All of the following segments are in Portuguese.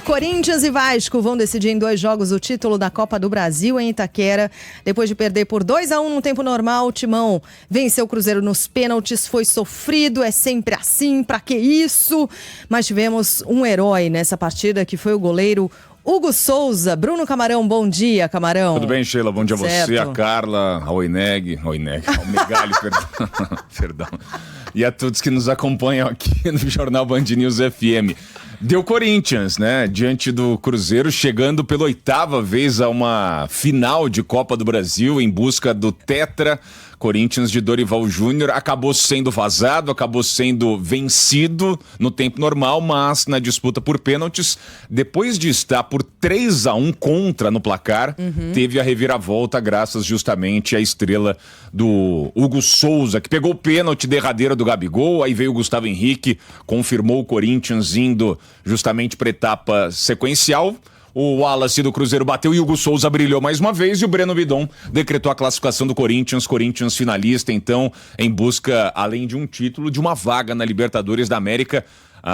Corinthians e Vasco vão decidir em 2 jogos o título da Copa do Brasil em Itaquera. Depois de perder por 2-1 no tempo normal, o Timão venceu o Cruzeiro nos pênaltis, foi sofrido, é sempre assim, pra que isso? Mas tivemos um herói nessa partida que foi o goleiro Hugo Souza. Bruno Camarão, bom dia, Camarão. Tudo bem, Sheila? Bom dia a você, a Carla, ao Oineg, ao Megali, perdão. E a todos que nos acompanham aqui no Jornal Band News FM. Deu Corinthians, né? Diante do Cruzeiro, chegando pela 8ª vez a uma final de Copa do Brasil em busca do Tetra. Corinthians de Dorival Júnior acabou sendo vazado, acabou sendo vencido no tempo normal, mas na disputa por pênaltis, depois de estar por 3-1 contra no placar, teve a reviravolta graças justamente à estrela do Hugo Souza, que pegou o pênalti derradeiro do Gabigol, aí veio o Gustavo Henrique, confirmou o Corinthians indo justamente para a etapa sequencial. O Wallace do Cruzeiro bateu e o Hugo Souza brilhou mais uma vez e o Breno Bidon decretou a classificação do Corinthians finalista, então, em busca, além de um título, de uma vaga na Libertadores da América.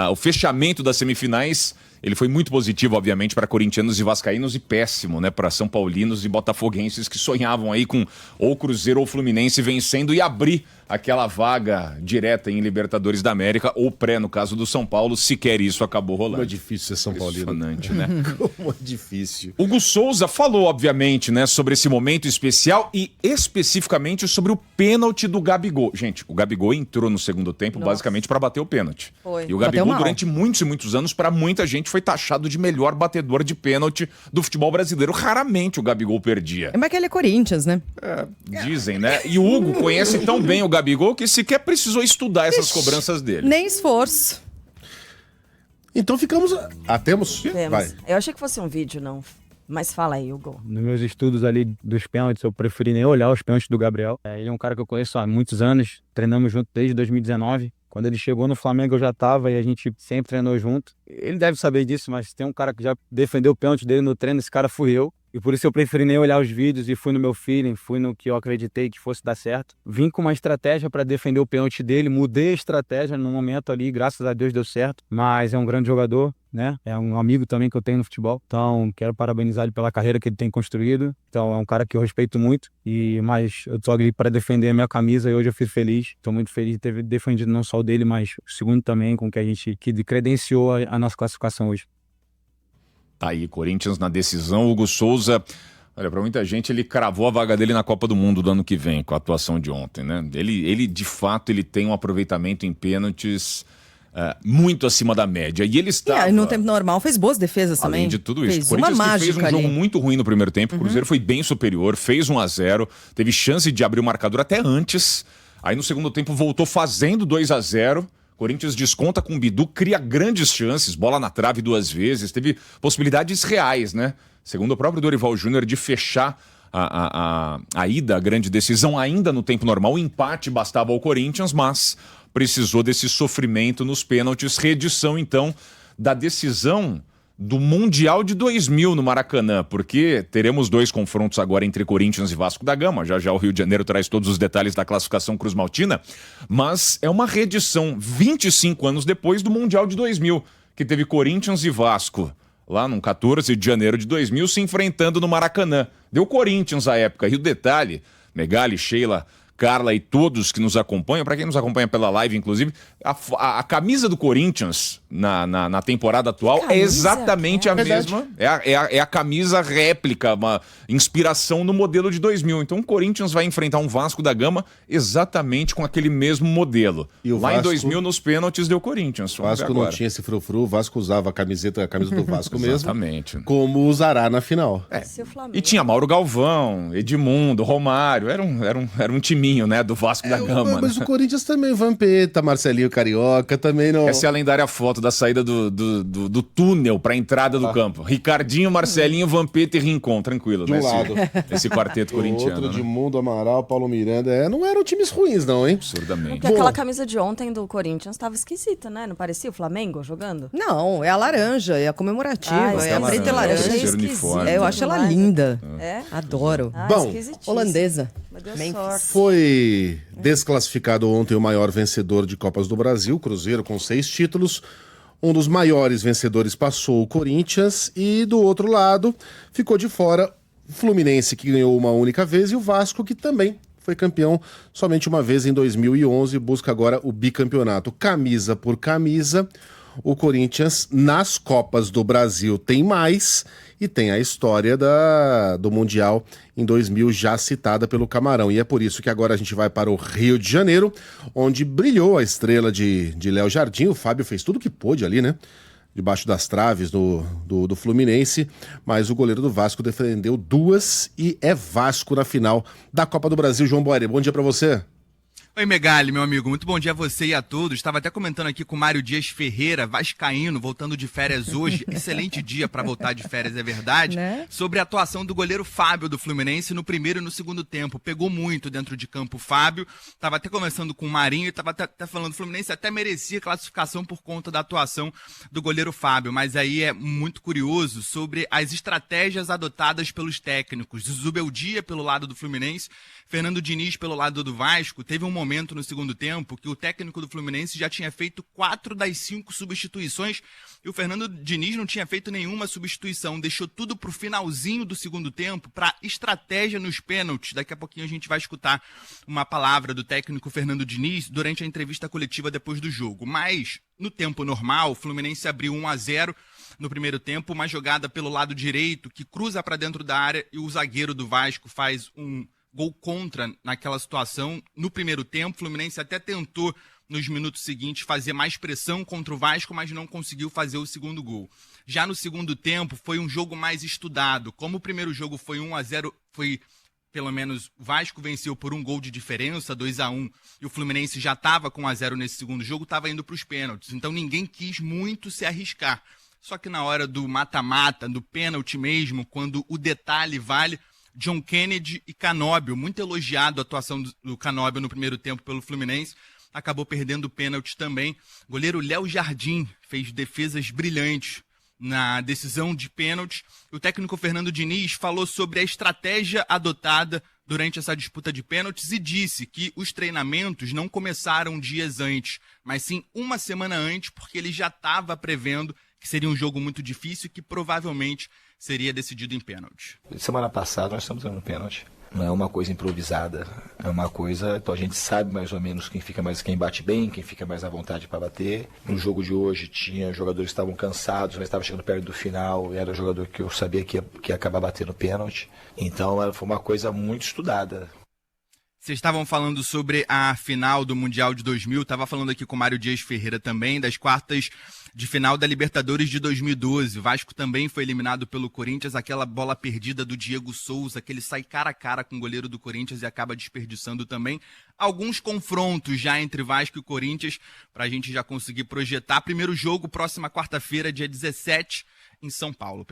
O fechamento das semifinais, ele foi muito positivo, obviamente, para corintianos e vascaínos e péssimo, né, para são paulinos e botafoguenses que sonhavam aí com ou Cruzeiro ou Fluminense vencendo e abrir aquela vaga direta em Libertadores da América ou pré, no caso do São Paulo, sequer isso acabou rolando. Como é difícil ser São Paulino. Impressionante, né? Como é difícil. Hugo Souza falou, obviamente, né, sobre esse momento especial e especificamente sobre o pênalti do Gabigol. Gente, o Gabigol entrou no segundo tempo basicamente para bater o pênalti. Foi. E o Gabigol, durante muitos e muitos anos, para muita gente, foi taxado de melhor batedor de pênalti do futebol brasileiro. Raramente o Gabigol perdia. Mas que ele é Corinthians, né? Dizem, né? E o Hugo conhece tão bem o Gabigol que sequer precisou estudar essas cobranças dele. Nem esforço. Então ficamos... temos? Vai. Eu achei que fosse um vídeo, não. Mas fala aí, Hugo. Nos meus estudos ali dos pênaltis, eu preferi nem olhar os pênaltis do Gabriel. Ele é um cara que eu conheço há muitos anos, treinamos junto desde 2019. Quando ele chegou no Flamengo eu já estava e a gente sempre treinou junto. Ele deve saber disso, mas tem um cara que já defendeu o pênalti dele no treino, esse cara fui eu. E por isso eu preferi nem olhar os vídeos e fui no meu feeling, fui no que eu acreditei que fosse dar certo. Vim com uma estratégia para defender o pênalti dele, mudei a estratégia no momento ali, graças a Deus deu certo. Mas é um grande jogador, né? É um amigo também que eu tenho no futebol. Então quero parabenizar ele pela carreira que ele tem construído. Então é um cara que eu respeito muito. Mas eu tô ali para defender a minha camisa e hoje eu fui feliz. Estou muito feliz de ter defendido não só o dele, mas o segundo também, com que a gente credenciou a nossa classificação hoje. Tá aí, Corinthians na decisão. Hugo Souza, olha, para muita gente, ele cravou a vaga dele na Copa do Mundo do ano que vem, com a atuação de ontem, né? Ele de fato, ele tem um aproveitamento em pênaltis muito acima da média. E ele estava... E no tempo normal fez boas defesas também. Além de tudo isso. Fez O Corinthians uma fez um jogo muito ruim no primeiro tempo. O Cruzeiro foi bem superior, fez 1-0, teve chance de abrir o marcador até antes. Aí no segundo tempo voltou fazendo 2-0. Corinthians desconta com o Bidu, cria grandes chances, bola na trave 2 vezes, teve possibilidades reais, né? Segundo o próprio Dorival Júnior, de fechar a ida, a grande decisão, ainda no tempo normal. O empate bastava ao Corinthians, mas precisou desse sofrimento nos pênaltis. Reedição, então, da decisão do Mundial de 2000 no Maracanã, porque teremos 2 confrontos agora entre Corinthians e Vasco da Gama. Já já o Rio de Janeiro traz todos os detalhes da classificação Cruz-Maltina, mas é uma reedição 25 anos depois do Mundial de 2000, que teve Corinthians e Vasco, lá no 14 de janeiro de 2000, se enfrentando no Maracanã. Deu Corinthians à época. E o detalhe, Megali, Sheila, Carla e todos que nos acompanham, para quem nos acompanha pela live, inclusive, a camisa do Corinthians na temporada atual é exatamente a mesma. É a camisa réplica, uma inspiração no modelo de 2000. Então o Corinthians vai enfrentar um Vasco da Gama exatamente com aquele mesmo modelo. E o lá Vasco, em 2000, nos pênaltis, deu Corinthians. O Vasco não tinha esse frufru, o Vasco usava a camisa do Vasco mesmo. Exatamente. Como usará na final. E tinha Mauro Galvão, Edmundo, Romário, era um timinho, né, do Vasco da Gama. Mas o Corinthians também, Vampeta, Marcelinho Carioca, também não... Essa é a lendária foto da saída do túnel para a entrada do campo. Ricardinho, Marcelinho, Vampeta e Rincon, tranquilo. De um lado. Esse quarteto corintiano. Outro, Edmundo, Amaral, Paulo Miranda. Não eram times ruins, não, hein? Absurdamente. Porque aquela camisa de ontem do Corinthians estava esquisita, né? Não parecia o Flamengo jogando? Não, é a laranja, é a comemorativa, é a preta e laranja. Eu acho ela linda. Adoro. Bom, holandesa. Foi desclassificado ontem o maior vencedor de Copas do Brasil, Cruzeiro, com 6 títulos. Um dos maiores vencedores passou o Corinthians e do outro lado ficou de fora o Fluminense, que ganhou uma única vez, e o Vasco, que também foi campeão somente uma vez em 2011 e busca agora o bicampeonato. Camisa por camisa, o Corinthians nas Copas do Brasil tem mais e tem a história do Mundial em 2000 já citada pelo Camarão. E é por isso que agora a gente vai para o Rio de Janeiro, onde brilhou a estrela de Léo Jardim. O Fábio fez tudo que pôde ali, né? Debaixo das traves do Fluminense, mas o goleiro do Vasco defendeu 2 e é Vasco na final da Copa do Brasil. João Boeri, bom dia pra você. Oi, Megali, meu amigo, muito bom dia a você e a todos. Estava até comentando aqui com o Mário Dias Ferreira, vascaíno, voltando de férias hoje. Excelente dia para voltar de férias, é verdade. Né? Sobre a atuação do goleiro Fábio do Fluminense no primeiro e no segundo tempo. Pegou muito dentro de campo o Fábio. Estava até conversando com o Marinho e estava até falando, o Fluminense até merecia classificação por conta da atuação do goleiro Fábio. Mas aí é muito curioso sobre as estratégias adotadas pelos técnicos. Zubeldia pelo lado do Fluminense, Fernando Diniz pelo lado do Vasco. Teve um momento no segundo tempo que o técnico do Fluminense já tinha feito 4 das 5 substituições e o Fernando Diniz não tinha feito nenhuma substituição, deixou tudo pro finalzinho do segundo tempo para estratégia nos pênaltis. Daqui a pouquinho a gente vai escutar uma palavra do técnico Fernando Diniz durante a entrevista coletiva depois do jogo. Mas no tempo normal, o Fluminense abriu 1-0 no primeiro tempo, uma jogada pelo lado direito que cruza para dentro da área e o zagueiro do Vasco faz um gol contra naquela situação. No primeiro tempo, o Fluminense até tentou, nos minutos seguintes, fazer mais pressão contra o Vasco, mas não conseguiu fazer o segundo gol. Já no segundo tempo, foi um jogo mais estudado. Como o primeiro jogo foi 1-0, pelo menos o Vasco venceu por um gol de diferença, 2-1, e o Fluminense já estava com 1-0 nesse segundo jogo, estava indo para os pênaltis. Então ninguém quis muito se arriscar. Só que na hora do mata-mata, do pênalti mesmo, quando o detalhe vale, John Kennedy e Canóbio, muito elogiado a atuação do Canóbio no primeiro tempo pelo Fluminense, acabou perdendo o pênalti também. O goleiro Léo Jardim fez defesas brilhantes na decisão de pênalti. O técnico Fernando Diniz falou sobre a estratégia adotada durante essa disputa de pênaltis e disse que os treinamentos não começaram dias antes, mas sim uma semana antes, porque ele já estava prevendo que seria um jogo muito difícil e que provavelmente seria decidido em pênalti. Semana passada nós estamos no pênalti. Não é uma coisa improvisada, é uma coisa, então a gente sabe mais ou menos quem bate bem, quem fica mais à vontade para bater. No jogo de hoje tinha jogadores que estavam cansados, mas estavam chegando perto do final, e era jogador que eu sabia que ia acabar batendo pênalti. Então foi uma coisa muito estudada. Vocês estavam falando sobre a final do Mundial de 2000, estava falando aqui com o Mário Dias Ferreira também, das quartas de final da Libertadores de 2012. O Vasco também foi eliminado pelo Corinthians, aquela bola perdida do Diego Souza, que ele sai cara a cara com o goleiro do Corinthians e acaba desperdiçando também. Alguns confrontos já entre Vasco e Corinthians, para a gente já conseguir projetar. Primeiro jogo, próxima quarta-feira, dia 17, em São Paulo.